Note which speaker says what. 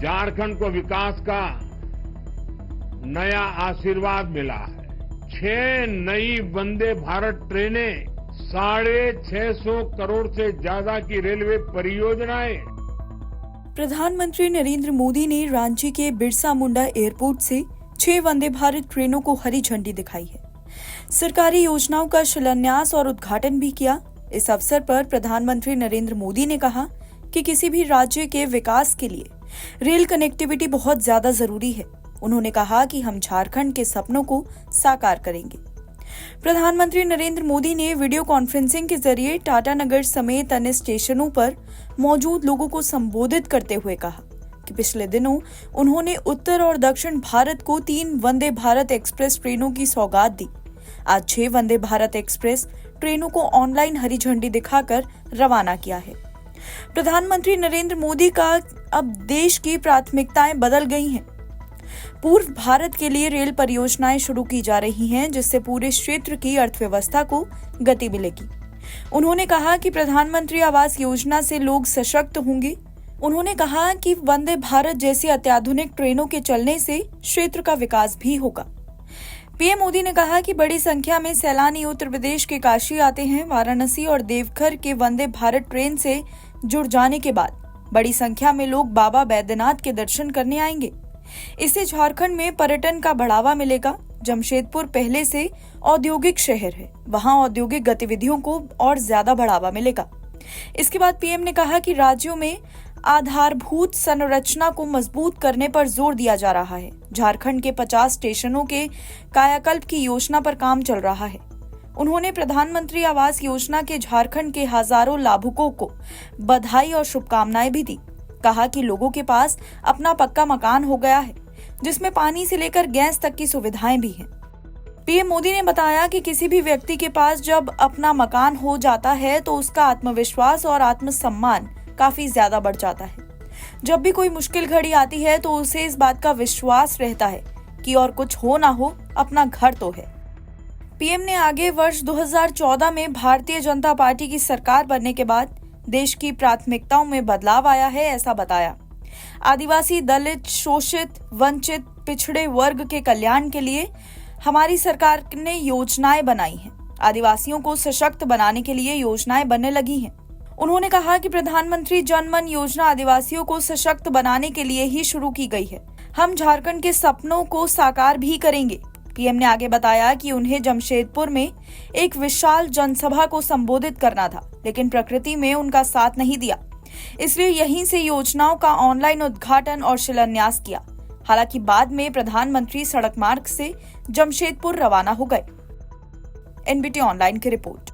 Speaker 1: झारखंड को विकास का नया आशीर्वाद मिला है। 6 नई वंदे भारत ट्रेनें, 650 करोड़ से ज्यादा की रेलवे परियोजनाएं।
Speaker 2: प्रधानमंत्री नरेंद्र मोदी ने रांची के बिरसा मुंडा एयरपोर्ट से 6 वंदे भारत ट्रेनों को हरी झंडी दिखाई है। सरकारी योजनाओं का शिलान्यास और उद्घाटन भी किया। इस अवसर पर प्रधानमंत्री नरेंद्र मोदी ने कहा कि किसी भी राज्य के विकास के लिए रेल कनेक्टिविटी बहुत ज्यादा जरूरी है। उन्होंने कहा कि हम झारखंड के सपनों को साकार करेंगे। प्रधानमंत्री नरेंद्र मोदी ने वीडियो कॉन्फ्रेंसिंग के जरिए टाटानगर समेत अन्य स्टेशनों पर मौजूद लोगों को संबोधित करते हुए कहा कि पिछले दिनों उन्होंने उत्तर और दक्षिण भारत को 3 वंदे भारत एक्सप्रेस ट्रेनों की सौगात दी। आज 6 वंदे भारत एक्सप्रेस ट्रेनों को ऑनलाइन हरी झंडी दिखाकर रवाना किया है। प्रधानमंत्री नरेंद्र मोदी का अब देश की प्राथमिकताएं बदल गई हैं। पूर्व भारत के लिए रेल परियोजनाएं शुरू की जा रही हैं, जिससे पूरे क्षेत्र की अर्थव्यवस्था को गति मिलेगी। उन्होंने कहा कि प्रधानमंत्री आवास योजना से लोग सशक्त होंगे। उन्होंने कहा कि वंदे भारत जैसी अत्याधुनिक ट्रेनों के चलने से क्षेत्र का विकास भी होगा। पीएम मोदी ने कहा कि बड़ी संख्या में सैलानी उत्तर प्रदेश के काशी आते हैं। वाराणसी और देवघर के वंदे भारत ट्रेन से जुड़ जाने के बाद बड़ी संख्या में लोग बाबा बैद्यनाथ के दर्शन करने आएंगे। इससे झारखंड में पर्यटन का बढ़ावा मिलेगा। जमशेदपुर पहले से औद्योगिक शहर है, वहां औद्योगिक गतिविधियों को और ज्यादा बढ़ावा मिलेगा। इसके बाद पीएम ने कहा कि राज्यों में आधारभूत संरचना को मजबूत करने पर जोर दिया जा रहा है। झारखंड के 50 स्टेशनों के कायाकल्प की योजना पर काम चल रहा है। उन्होंने प्रधानमंत्री आवास योजना के झारखंड के हजारों लाभुकों को बधाई और शुभकामनाएं भी दी। कहा कि लोगों के पास अपना पक्का मकान हो गया है, जिसमें पानी से लेकर गैस तक की सुविधाएं भी हैं। पीएम मोदी ने बताया कि किसी भी व्यक्ति के पास जब अपना मकान हो जाता है तो उसका आत्मविश्वास और आत्मसम्मान काफी ज्यादा बढ़ जाता है। जब भी कोई मुश्किल घड़ी आती है तो उसे इस बात का विश्वास रहता है कि और कुछ हो ना हो, अपना घर तो है। पीएम ने आगे वर्ष 2014 में भारतीय जनता पार्टी की सरकार बनने के बाद देश की प्राथमिकताओं में बदलाव आया है, ऐसा बताया। आदिवासी, दलित, शोषित, वंचित, पिछड़े वर्ग के कल्याण के लिए हमारी सरकार ने योजनाएं बनाई हैं। आदिवासियों को सशक्त बनाने के लिए योजनाएं बनने लगी हैं। उन्होंने कहा कि प्रधानमंत्री जनमन योजना आदिवासियों को सशक्त बनाने के लिए ही शुरू की गई है। हम झारखंड के सपनों को साकार भी करेंगे। पीएम ने आगे बताया कि उन्हें जमशेदपुर में एक विशाल जनसभा को संबोधित करना था, लेकिन प्रकृति में उनका साथ नहीं दिया, इसलिए यहीं से योजनाओं का ऑनलाइन उद्घाटन और शिलान्यास किया। हालांकि बाद में प्रधानमंत्री सड़क मार्ग से जमशेदपुर रवाना हो गए। एनबीटी ऑनलाइन की रिपोर्ट।